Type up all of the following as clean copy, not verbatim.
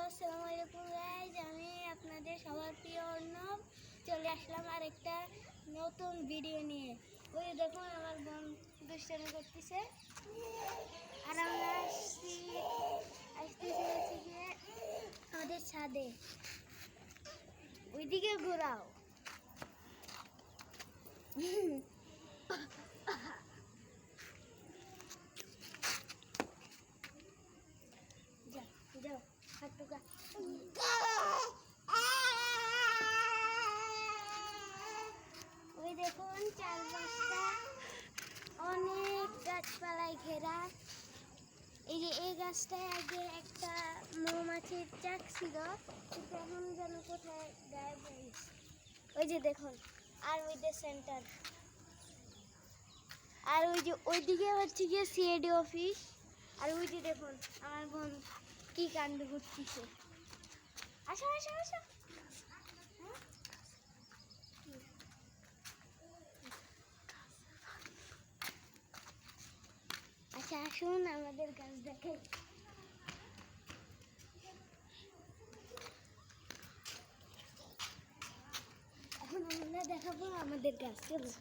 আসসালামু আলাইকুম গাইজ, আমি আপনাদের সবার প্রিয় অর্ণব চলে আসলাম আরেকটা নতুন ভিডিও নিয়ে। ওই দেখুন আমার বোন দুষ্টামি করতেছে আর আমরা আসতেছি হচ্ছে গিয়ে আমাদের ছাদে। ওইদিকে ঘোরাও। যাও হাঁটুকা। ওই দেখুন চারপাশটা অনেক গাছপালায় ঘেরা। এই যে এই গাছটায় আগে একটা মৌমাছির চাক ছিল, কিন্তু এখন যেন কোথায় গায়েব হয়ে গেছে। ওই যে দেখুন, আর ওই যে সেন্টার, আর ওই যে ওইদিকে হচ্ছে গিয়ে সিআইডি অফিস। আর ওই যে দেখুন আমার বোন কি কাণ্ড করতেছে। আসো আসো আসো। আচ্ছা আসুন আমাদের গাছ দেখাই। এখন আমরা দেখাবো আমাদের গাছ। চলো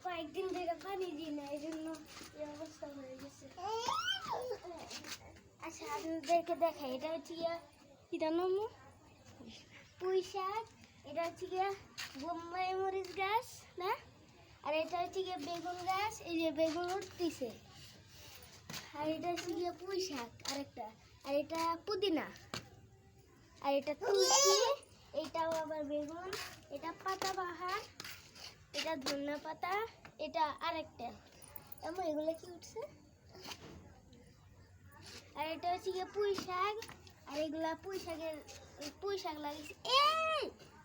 কয়েকদিন ধরে পানি দিই না, এই জন্য এই অবস্থা হয়ে গেছে। আচ্ছা আপনাদেরকে দেখাই, এটা হচ্ছে গিয়া কিটা নাম, পুঁই শাক। এটা হচ্ছে গিয়া বোম্বাই মরিচ গাছ না, আর এটা হচ্ছে গিয়ে বেগুন গাছ। এই যে বেগুন উঠতেছে। আর এটা হচ্ছে গিয়ে পুঁই শাক আরেকটা, আর এটা পুদিনা, আর এটা তুলসী, এটাও আবার বেগুন, এটা পাতাবাহার, এটা ধনিয়া পাতা, এটা আরেকটা। এমন এগুলো কি উঠছে। আর এটা হচ্ছে গিয়ে পুঁই শাক, আর এগুলা পুঁই শাক লাগিয়েছে। এই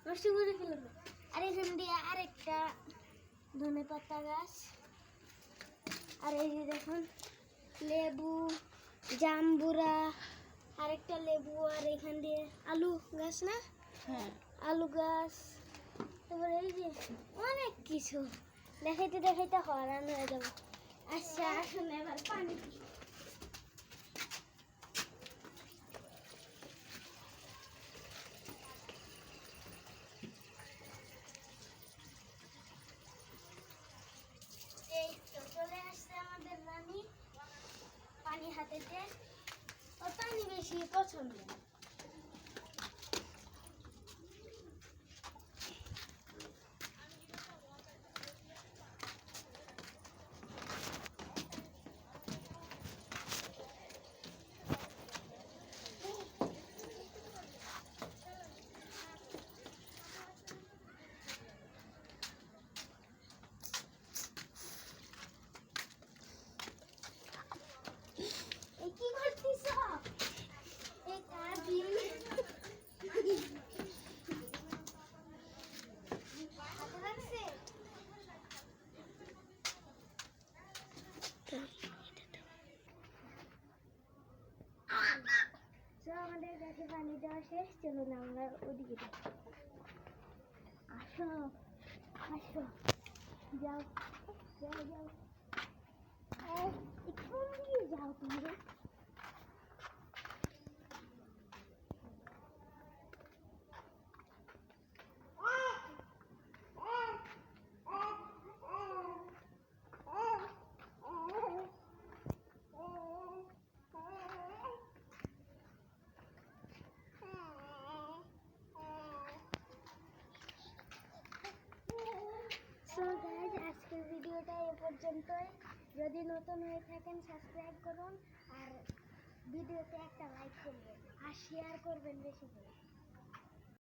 নষ্ট করে ফেলবে। আর এখান দিয়ে আরেকটা ধনে পাতা গাছ। আর এই যে দেখুন লেবু, জাম্বুরা, আরেকটা লেবু, আর এখান দিয়ে আলু গাছ না, হ্যাঁ আলু গাছ। তারপরে এই যে অনেক কিছু দেখাইতে দেখাইতে হয়রান হয়ে যাবো। আচ্ছা আসুন এবার পানি চলে আসছে আমাদের রানী পানি হাতেতে। ও পানি বেশি পছন্দ। কি করছিস? এই কাজি হাতে লাগছে। আমাদের কাছে পানি দেওয়া শেষ, চলুন আমরা ওদিকে যাই। আসো আসো, যাও যাও যাও, কোন দিকে যাও তুমি? আজকের ভিডিওটা এ পর্যন্তই। যদি নতুন হয়ে থাকেন সাবস্ক্রাইব করুন, আর ভিডিওতে একটা লাইক করবেন আর শেয়ার করবেন বেশি করে।